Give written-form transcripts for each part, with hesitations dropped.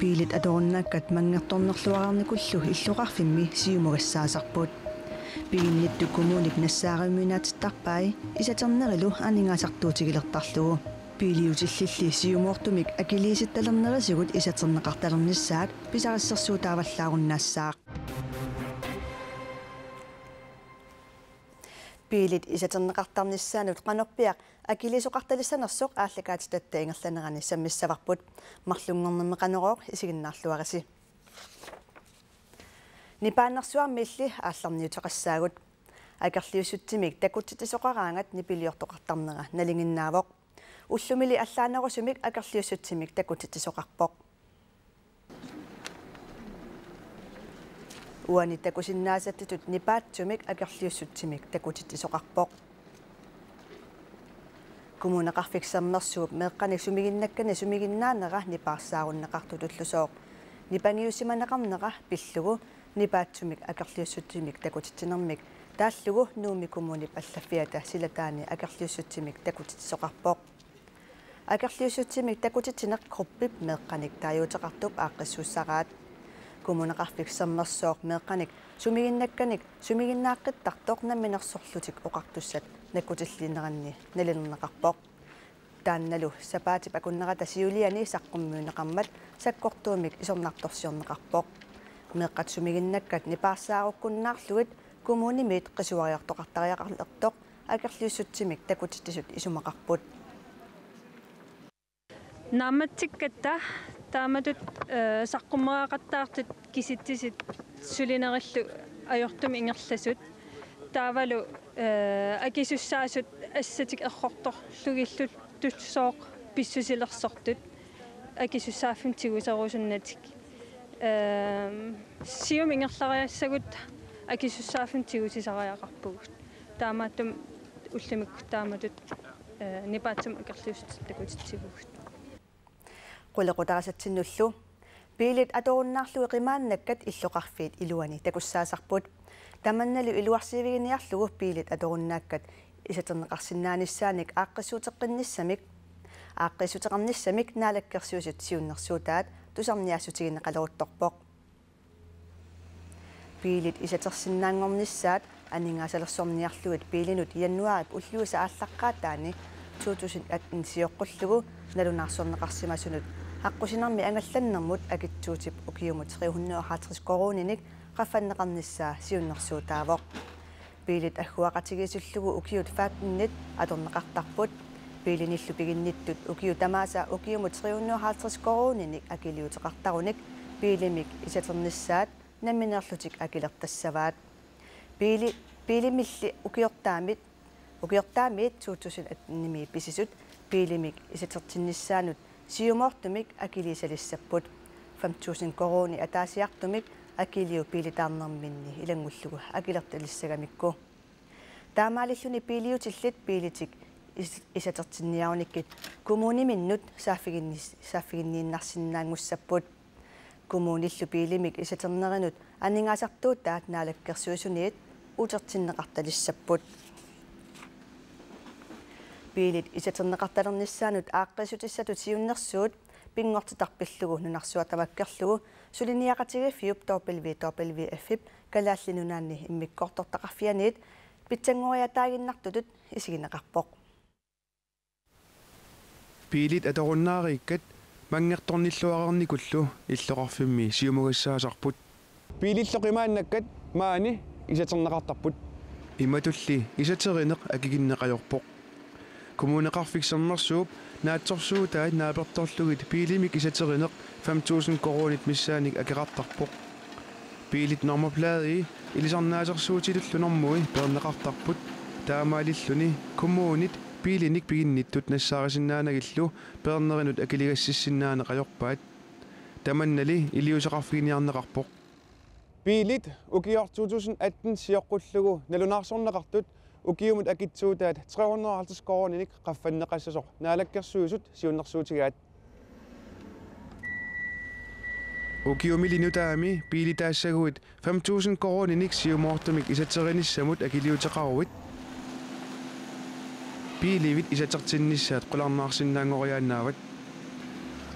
Piilit atorunnaakkat mangertornerluararnikullu illuqarfimmi siumugassaaserput. Piginnittu kommunik nassaarimminaatittarpai isaternerilu aningaasartuutigilertarlugu. Piiliutillilli siumuortumik akiliisittalernерисигут isaternеқарталернissaак pisarassерсуутааваллаагуннаассаақ. Piilit isaternеқартарнissaanут qanorpiaq akiliisoqartalissanersoq ааллакаатитатта ингерланерани саммиссаварпут марлунгорнерме qanorooq isiginnaarluarisi. Nipaannersuarmiilli аалларниутеқассаагут акерлиуссутсимик такутситисоқараангат нипилиортоқартарнера налингиннаавоқ уллумили аллаанерусумик акерлиуссутсимик такутситисоқарпоқ уани такусиннаасаттитут нипаатсумик акерлиуссутсимик такутситисоқарпоқ коммунеқарфиксернерсууп меэққаник сумигиннаккани сумигиннаанера нипаарсааруннеқартутуллусооқ нипангиуссиманеқарнера пиллугу нипаатсумик акерлиуссутсимик такутитсинермик тааллугу нууми коммунип аллаффиата силатаани акерлиуссутсимик такутитсоқарпоқ акерлиуссутсимик такутитсинеқ группип меэққаник тааюутеқартуп ааққиссуссараат коммунеқарфиксернерсооқ меэққаник сумигиннакканик сумигиннааққиттартоқ намминерсорлутик оқартуссат наккутиллинеранни налинернеқарпоқ таанналу сапаатип акуннерата сиулиани саққуммуунеқармат саккортуумик исорнарторсиорнеқарпоқ меэққат сумигиннаккат нипаассаагуккуннаарлугит коммунимит қисуариортоқартариақарлертоқ акерлиуссутсимик такутиттисут исумақарпут нааматсиккатта тааматут саққуммераақаттаартут киситсисит сулинериллу ajortum ingerlasut taavalu akisussaassut assаtik errortorlugillut tussooq pissusilersortut akisussaaffim tigusarusunnatik sium ingerlariassagut akisussaaffim tigusisariaqarpugut taamaattum ullimik taamatut nipaatsum akerliussuttakutitsivugut qullequtaasatsinullu Piilit atorunnaarlugu qimaannakkat illoqarfiit iluani takussaasarput tamannalu iluarsiiviginiarlugu piilit atorunnaakkat isaterneqarsinnaanissanik aaqqissuteqarnissamik naalakkersuusut siunnersuutaat tusarniaassutigineqaloruttorpoq piilit isatersinnaangornissaat aningaasalerssorniarlugut piilinut januarip ulluusa ааllaqqaataani 2018 siоqqullugu nalunaarssorneqarsimasunut аққусинарми ангалланнэрмут акитсуутип укиумут 350 коруниник qafanneqarnissaa siunnersuutaavoq piilit аггуақатигисуллугу укиут фаатнит аторнеқартарпут piilinillu piginnittut ukiu tamaasa ukiumut 350 коруниник акилиутеқартаруник piilimik isaternissaat намминерлутик акилертассаваат piilimilli ukiortaamit 2018 pisisut piilimik isatertinnissaanut siumortumik akiliisalissapпут 5000 koruni ataasiartumik akiliu piilitaarnerminni ilangullugu akilertalissagamikku taamaalilluni piiliutillit piilitik isatertinniarunikkit kommuniminnut saaffiginniinnarsinnaangussapпут kommunillu piilimik isaternerinut aningaasartuutaat naalakkersuusuniit utertinneqartalissapпут piilit isaterneqartalernissaanut aaqqisutissatut siunnersuut pingortitarpillugu nunarsuatamakkerlugu suliniaqatigifiup torpilvi kalaallinunaanni immikkortortaqarfianiit pitsanguariataaginnartutut isigineqarpoq piilit atorunnaariikkat mangertornilluarernikullu illoqarfimmi siumugassaasarput piililloqimaannakkat maani isaterneqartarput imatulli isaterineq akiginneqajorpoq kommuneqarfiksernersuup naatsorsuutaat naapertorlugit piilimik isaterineq 5000 korunit missaanik akeqartarpoq piilit normaplaadi ilisarnaasersuutilullunermui perneqartarput taamaalilluni kommunit piilinik piginnittut nassaarisиннаанагиллу пернеринут акилигассиссиннаанеқajorpaat таманнали илиусеқарфигиниарнеқарпоқ piilit ukior 2018 siоqqullugu nalunaarsorneqartut ukiumut akitsuutaat 350 koruninik qaffanneqassasoq naalakkersuusut siunnersuutigaat ukiumilinutaami piilitaassaguit 5000 koruninik siumoortumik isaterinissamut akiliuteqaruit piilivit isatertinnissaat qularnaarsinnaangoriaannaavat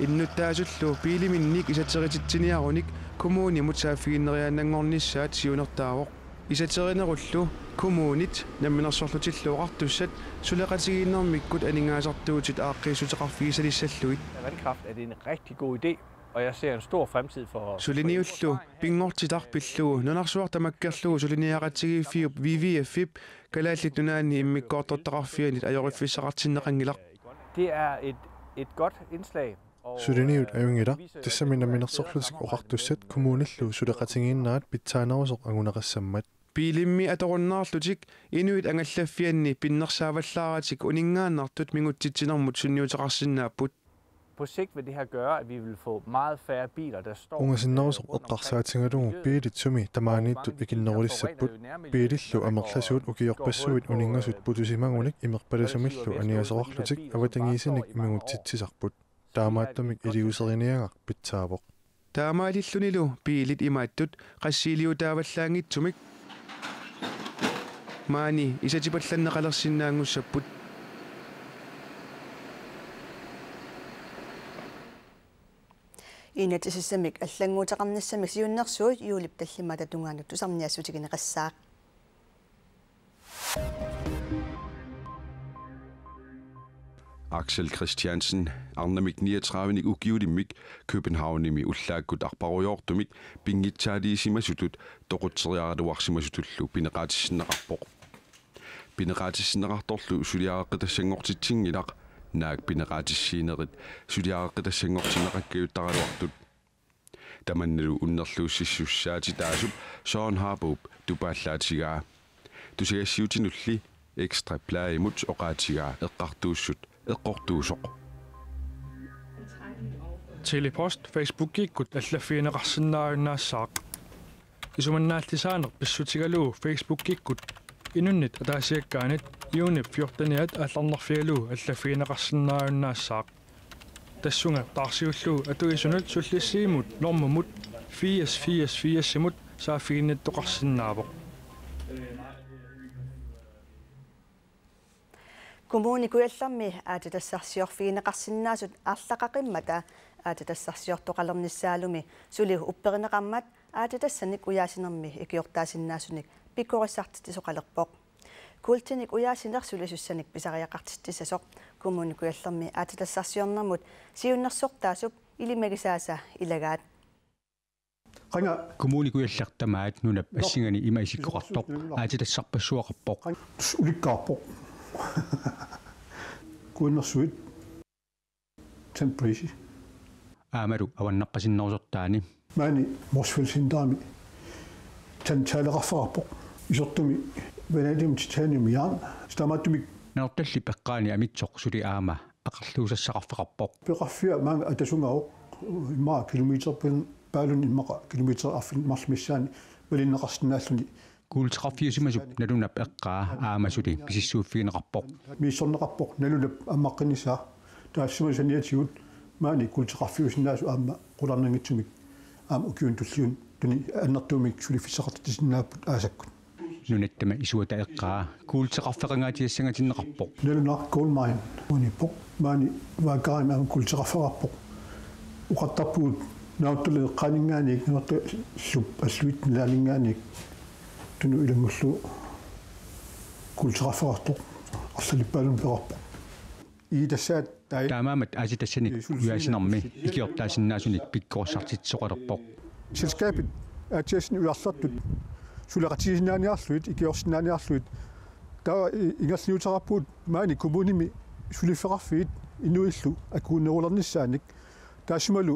иннуттаасуллу пилиминник исатерититсиниаруник коммуни мутсааффигиннериаанангорнissaat сиунертаавоq исатеринеруллу коммунит намминерсорлутиллуоqartussat сулеqatigiinnermikкут анингаасартуутит ааққиссутеқарфигисалиссаллуит. Vandkraft er det en rigtig god idé, og jeg ser en stor fremtid for сулиниуллу пингортитарпиллугу нунарсуартамаккерлугу сулиниақатсигииффиуп VVF-ип калааллит нунаани иммиккоортортақарфианит ajorifфиссақартиннеқангилақ. Det er et godt indslag. Sudiniut ajungila tissaminamminersorlutik oqartussat kommunillu suleqatigiinnaat pitsaanarusoq angunaqassammat piilimmi atorunnaarlutik inuit angallaffianni pinnersaavallaaratik uningaannartut mingutsitsinermut sunniuteqarsinnaaput. På sigt vil det her gøre, at vi vil få meget færre biler, der står... Ungasinnarusoq eqqarsaatingalugu piilit sumi tamaaniittut ikinnerulissaput piilillu amerlasuut ukiorpassuit uningasut putusimagunik imerpalasumillu aniaserarlutik avatangiisinik imigutsitsisarput таамааттамик илиусеринеагақ питсаавоқ таамаалиллунилу пиилит имааттут qassiiliutaavallaangitсумик маани исатипалланнеқалерсиннаангуссаппут инатисиссамик аллангуутеқарниссамик сиуннэрсуут юулип таллимата тунгаанут тусарниассутигинеқассаақ Axel Christiansen, Arnamik 39 ugiulimik, Københavnimi ullaakkut arparujoortumik, pingitsaaliisimasutut, toqutseriaruarsimasutullu pineqaatissinneqarpoq. Pineqaatissinneqartorlu suliaaqqitassanngortitsingilaq, naak pineqaatissiinerit, suliaaqqitassanngortinneqakkayuttaraluartut. Tamannalu unnerluussissussaati taasup, Søren Harbup, tupaallaatigaa. Tusigassiutinulli, ekstra plaimut oqaatigaa, eqqartuussut. Telepost Facebook-gikkut allaffiineqarsinnaarunnaassaaq isumannaalltisaaneq pissutigalugu Facebook-gikkut inunnit ataasiakkaanit iunip 14-at алларнарфигалуу allaffiineqarsinnaarunnaassaaq tassunga taarsiullugu atuisunut sullissiimut normumut 84 saaffiginnattoqarsinnaavoq Kommuni kuallarmi aatatassarsiorfigineqarsinnaasut aarlaqaqimmata aatatassarsiortoqalernisaalumi suliu upperineqarmat aatatassanik uyaasinermi ikiortaasinnaasunik pikkorissartitisoqalerpoq kultinik uyaasinersulisussanik pisariaqartittissasoq kommuni kuallarmi aatatassarsiornermut siunnersortaasup ilimagisaasa ilagaat kommuni kuallartamaat nunap assingani ima isikkoqartoq aatatassarpassuaqarpoq ulikkaarpoq kuinnersuit temporary aamaru avannaqqasinnersortaani maani morsfilsindaami tantaleqarfarpoq isortumi vanadim titanium yaan stamatumik naortalli peqqaani amitsoq suli aama aqarluusassaqarfeqarpoq peqarfia maanga atasungaoq imma kilometerpin paalun immaqa kilometer affin marsmissaani valinneqarsinnaalluni kuulteqarfiusimasuk nalunap eqqaa aamasuli pisissuuffigineqarpoq miissorneqarpoq nalunap ammaqqinissa taassimasaniatigut maani kuulteqarfiusinnaasu aamma qularnangitsumik aam ukiun tulliun tuni annertuumik sulifissaqartitisinnaaput aasakkut nunattama isuata eqqaa kuulteqarfeqangaatiassangatinneqarpoq nalunar gold mine unipoq maani vaakarim aam kuulteqarfeqarpoq uqattarpuut nauttulle qaaningaaniik nuartu sup asluit laalingaaniik tunu ilangullu kulturaffartoq arsalippaалун peqarpoq iidassaat taamaamat aasitassanik uyaasinermi ikiortaasinnaasunik pikkorsartitsoqalerpoq selskabit aatiasni uarlartut suleqatigisinaaniarluit ikiorsinnaaniarluit taa ingerniutarappuut maani kommunimi sulifeqarfiit inuillu akuunnerulernisaanik taasimalu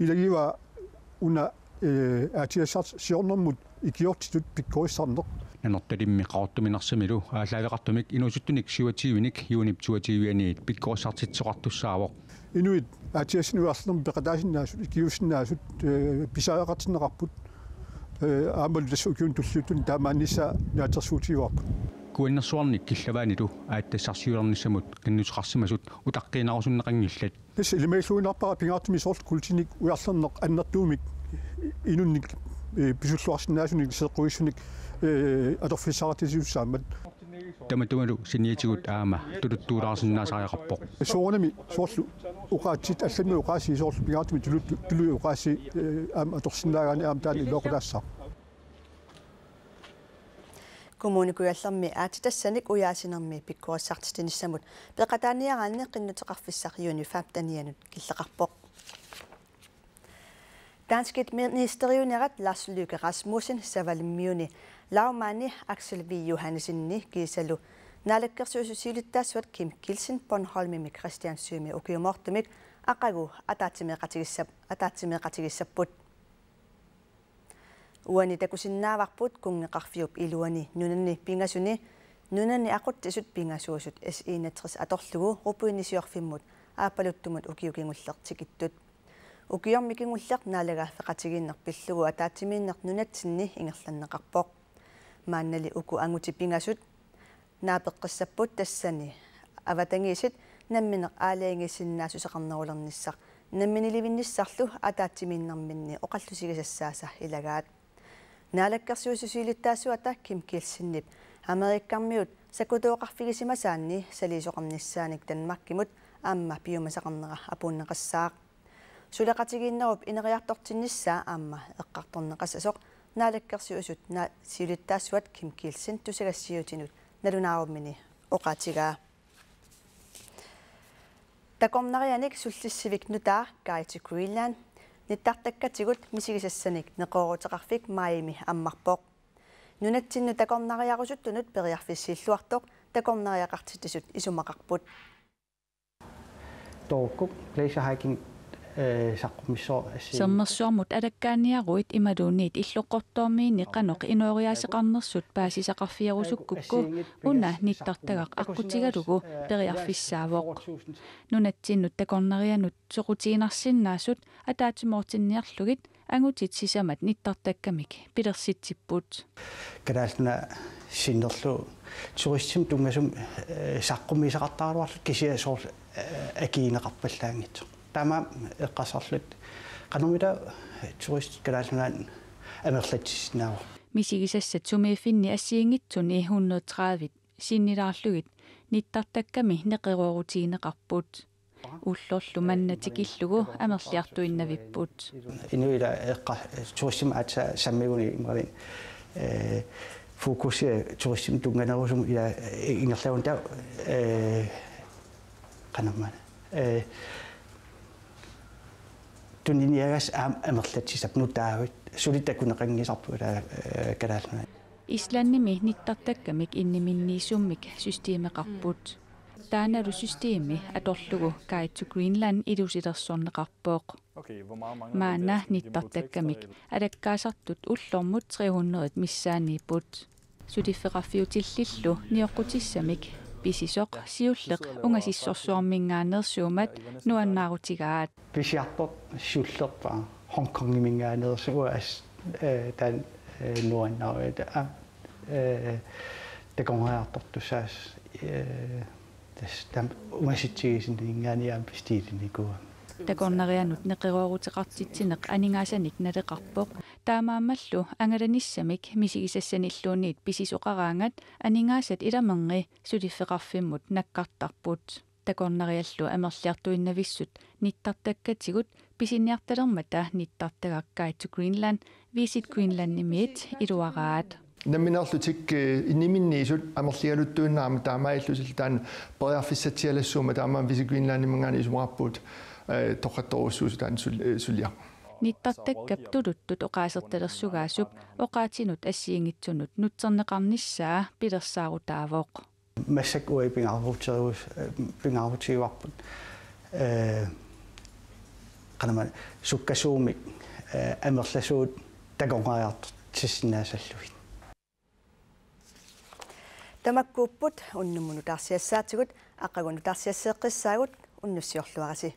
ilagiva una aatiassart siornermut ikiortitut pikkorissarneq nanortalimmi qaortuminersamilu aalaaveqartumik inusuttunik suatiivinik yuunip suatiivianiit pikkorsartitsoqartussaavoq inuit aatiassini uarlermi peqataasinnaasut ikiussinnaasut pisaaaqartinneqarput aamalu tassuukiun tulluutun taamaannissa naatersuutiuarput kuinnersuarnik killavaanilu aattassarsiulernissamut kannuteqarsimasut utaqqiinarusunneqangillat ис илимаиллуинарпара пингаартуми сорт культиник уярлернеқ аннартуумик инунник писуллуарсинаасуник сеққуиссуник аторфиссаратисиуссаамат таматумалу синиатигут аама тулуттуулаарсиннаасариақарпоқ суунами соорлу уqaatsit аллами уqaasi соорлу пигаатми тулу уqaasi аама аторсинаагаани аама таани илоқулаассаа коммуникуяллерми аатитассаник уяасинерми пиккуассартитиниссамут пеқатааниараанне қиннутеқарфиссар юнифап танианут киллеқарпоқ Danskit ministeriunerat Lars Løkke Rasmussen Savalmiuni Laumani Axel V. Johannesinni Gisalu Nalekkersuususilittassuat Kim Kilsen Bornholmimi Christiansømi Ukiumortumik Aqagu ataatsimeqatigissaput Uani takusinnaavarput kungeqarfiup iluani nunanni pingasuni nunanni aquttisut pingasuusut S61 atorlugu rupuinisiorfimmut aapaluttumut ukiukingullertikittut Ukiormikingulleq naalagaafeqatiginnerpillugu ataatimiinneq nunatsinni ingerlanneqarpoq maannali uku angutipingasut naapeqqissapput tassani avatangiisit nammineq aalaingissinnaasusaqarnerulernissaq namminilivinnissarlu ataatimiinnerminni oqallusigisassaasa ilagaat naalakkersuususiilittaasuata Kim Kilsennip Amerikkarmiut sakutooqarfigisimasaanni saliisoqarnissaanik Danmarkimut aamma piumasaqarnera apuunneqassaaq Sulaqatiginnerup ineriartortinnissaa aamma eqqartorneqassasoq naalakkersuusut siulittaassuat Kim Kilsen tusagassiutinut nalunaarummini oqaatigaa Takornarianik sullissivik nutaa Guide to Greenland nittartakkatigut misigisassanik neqooruteqarfik Miami ammarpoq nunatsinnu takornariarusuttunut periarfissilluartoq takornariaqartitisut isumaqarput Tookuk glacier hiking Sammersuarmut alakkaanniaruit imaluunniit illoqortoormiinni qanoq inuoriaaseqarnersut paasisaqarfiarusukkukku una nittartagaq aqutigalugu periarfissaavoq nunatsinnut takornarianut soqutiinarsinnaasut ataatimoortinniarlugit angutit sisamat nittartakkamik pilersitsipput kadaalna sinnerlu turistim tungasum saqqummisaqartaaruarlu kisiasoor akiineqarpallaangit Tama eqqasarlut qanomita turist kalaalnaan amerlatsisnaaru misigisassat sumiiffinni assiingitsuni 130 sinnilaarlugit nittartakkami neqeruorutiineqarput ullorlu mannatikillugu amerliartuinnavipput inuila eqqa turistim atsa sammiguni imralin fokusia turistim tunganerusum ila ingerlaunta qanamma Tuniniagas amerlatsisap nutaavit sulitakuneqangisarpuula kalaalna Islannimi nittartakkamik inniminniisummik systeemeqarput taanalu systeemi atorlugu Guide to Greenland ilusilersorneqarpooq maana nittartakkamik alakkaasartut ullormut 300 missaaniiput sutifeqarfiutillillu nioqqutисsamик Pisisoq siulleq ungasissorsuarmingaanersuumat nuannaarutigaat Pisiartot siullerpa Hong Kong-imingaanersuua as tan nuannaaruita takongaartortussaas tas ungasitsigisiningaaniaam pistiilinikua takornarianut neqeruoruteqartitsineq aningaasanik naleqarpoq taamaammallu angalanissamik misigisassanilluunniit pisisoqaraangat aningaasat ilamerri sulifeqarfimmut nakkartarput takornariallu amerliartuinnavissut nittartakkatigut pisinniartalermata nittartagak Guide to Greenland Visit Greenland-nimiit iluaraat Namminerlutik iniminniisut amerlialuttuunnaama taamaillusiltaan periarfissatialassuuma taamaan Visit Greenland-nimangaani isumarappuut toqattoruussuusutaan sullia nittartakkap tuluttut oqaasertalersugaasup oqaatinut assiingitsunut nutserneqarnissaa pilersaarutaavoq massak ui pingaarutiuarput qanama sukkasuumik amerlasuut takongaartut sissinaasalluit Tamakkuupput unnummunutaarsiassaatigut aqagunutaarsiasseeqqissaagut unnussiorluarasi